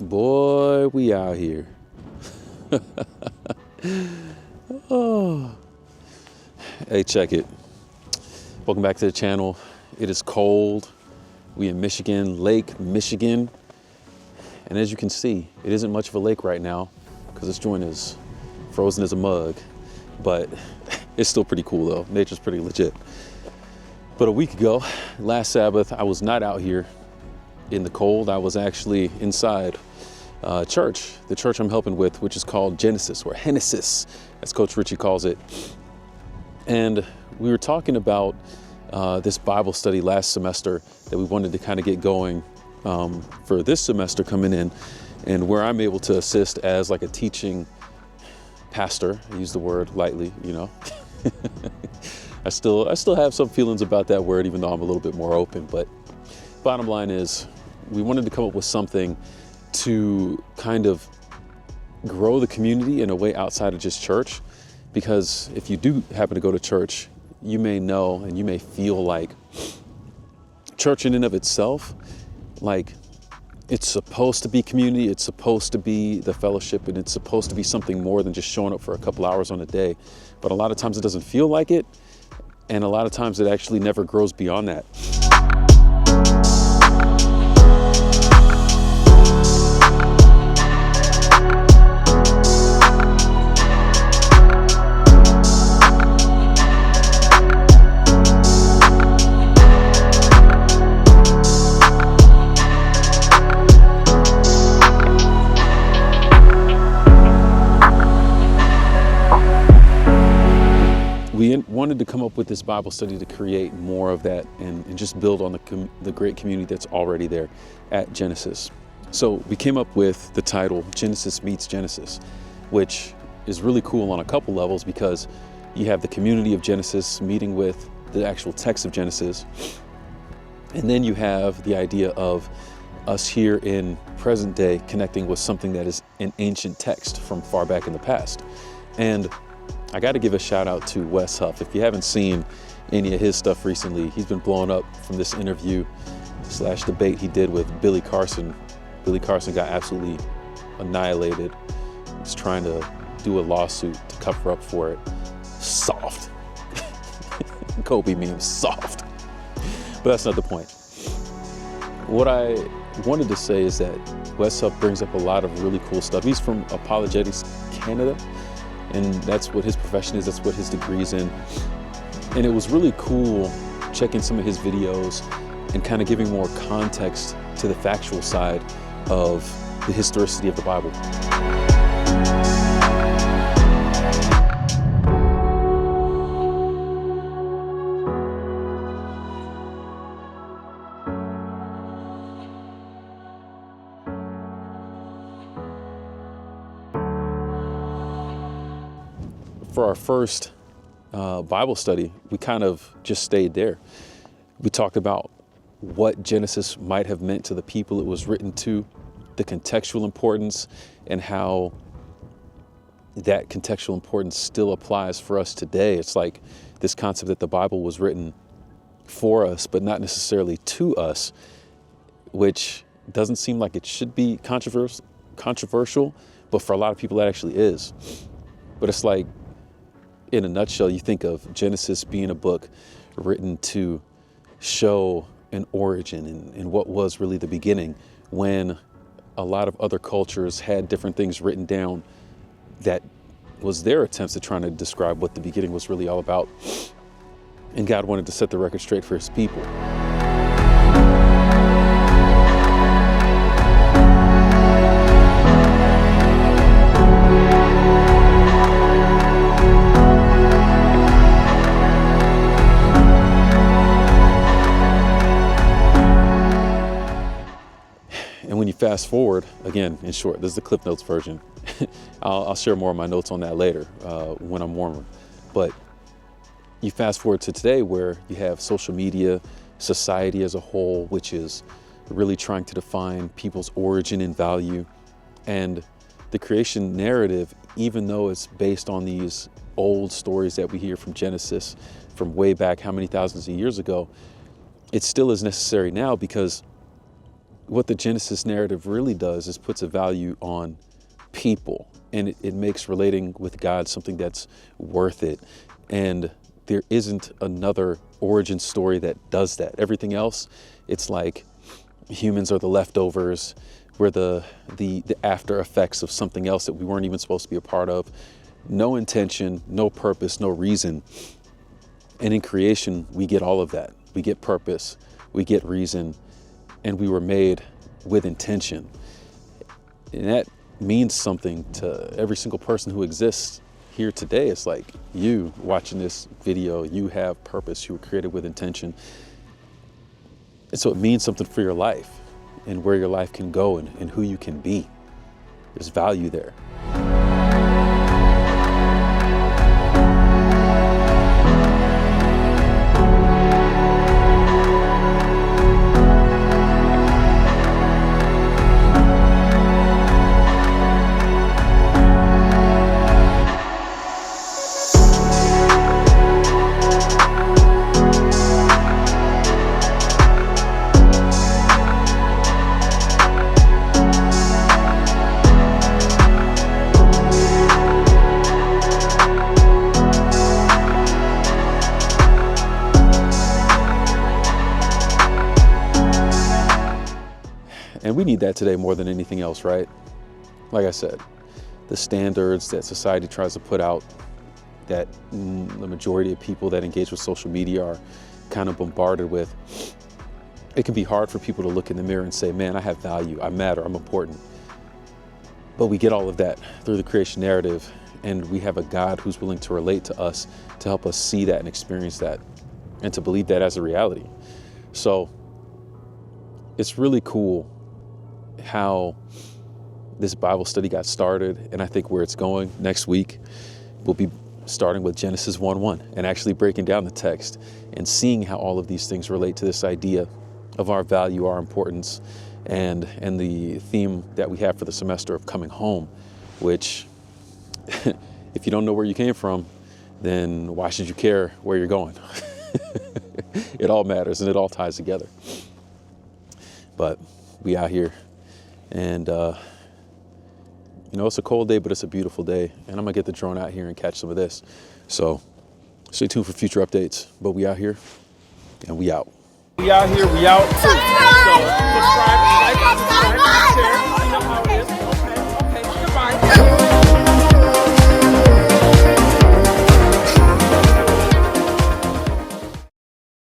Boy, we out here. Oh. Hey, check it. Welcome back to the channel. It is cold. We in Michigan, Lake Michigan. And as you can see, it isn't much of a lake right now because this joint is frozen as a mug, but it's still pretty cool though. Nature's pretty legit. But a week ago, last Sabbath, I was not out here in the cold. I was actually inside church, the church I'm helping with, which is called Genesis, or Genesis, as Coach Richie calls it. And we were talking about this Bible study last semester that we wanted to kind of get going for this semester coming in, and where I'm able to assist as like a teaching pastor. I use the word lightly, you know. I still have some feelings about that word, even though I'm a little bit more open. But bottom line is, we wanted to come up with something to kind of grow the community in a way outside of just church. Because if you do happen to go to church, you may know and you may feel like church in and of itself, like it's supposed to be community, it's supposed to be the fellowship, and it's supposed to be something more than just showing up for a couple hours on a day. But a lot of times it doesn't feel like it. And a lot of times it actually never grows beyond that. We wanted to come up with this Bible study to create more of that and just build on the great community that's already there at Genesis. So we came up with the title Genesis Meets Genesis, which is really cool on a couple levels, because you have the community of Genesis meeting with the actual text of Genesis. And then you have the idea of us here in present day connecting with something that is an ancient text from far back in the past. And I got to give a shout out to Wes Huff. If you haven't seen any of his stuff recently, he's been blowing up from this interview / debate he did with Billy Carson. Billy Carson got absolutely annihilated. He's trying to do a lawsuit to cover up for it. Soft. Kobe means soft. But that's not the point. What I wanted to say is that Wes Huff brings up a lot of really cool stuff. He's from Apologetics Canada. And that's what his profession is, that's what his degree's in. And it was really cool checking some of his videos and kind of giving more context to the factual side of the historicity of the Bible. For our first Bible study, we kind of just stayed there. We talked about what Genesis might have meant to the people it was written to, the contextual importance, and how that contextual importance still applies for us today. It's like this concept that the Bible was written for us, but not necessarily to us, which doesn't seem like it should be controversial, but for a lot of people that actually is. But it's like, in a nutshell, you think of Genesis being a book written to show an origin and what was really the beginning, when a lot of other cultures had different things written down that was their attempts at trying to describe what the beginning was really all about. And God wanted to set the record straight for his people. And when you fast forward, again, in short, this is the Cliff Notes version. I'll share more of my notes on that later when I'm warmer. But you fast forward to today, where you have social media, society as a whole, which is really trying to define people's origin and value. And the creation narrative, even though it's based on these old stories that we hear from Genesis from way back how many thousands of years ago, it still is necessary now, because what the Genesis narrative really does is puts a value on people, and it makes relating with God something that's worth it. And there isn't another origin story that does that. Everything else, it's like humans are the leftovers. We're the after effects of something else that we weren't even supposed to be a part of. No intention, no purpose, no reason. And in creation, we get all of that. We get purpose, we get reason, and we were made with intention. And that means something to every single person who exists here today. It's like you watching this video, you have purpose, you were created with intention. And so it means something for your life and where your life can go and who you can be. There's value there. And we need that today more than anything else, right? Like I said, the standards that society tries to put out, that the majority of people that engage with social media are kind of bombarded with, it can be hard for people to look in the mirror and say, man, I have value, I matter, I'm important. But we get all of that through the creation narrative, and we have a God who's willing to relate to us, to help us see that and experience that, and to believe that as a reality. So it's really cool how this Bible study got started, and I think where it's going next week, we'll be starting with Genesis 1:1 and actually breaking down the text and seeing how all of these things relate to this idea of our value, our importance, and the theme that we have for the semester of coming home, which if you don't know where you came from, then why should you care where you're going? It all matters and it all ties together. But we out here, and you know, it's a cold day, but it's a beautiful day, and I'm gonna get the drone out here and catch some of this. So stay tuned for future updates, but we out here and we out. We out here, we out. So subscribe, like, subscribe, share. You know how it is. Okay, goodbye.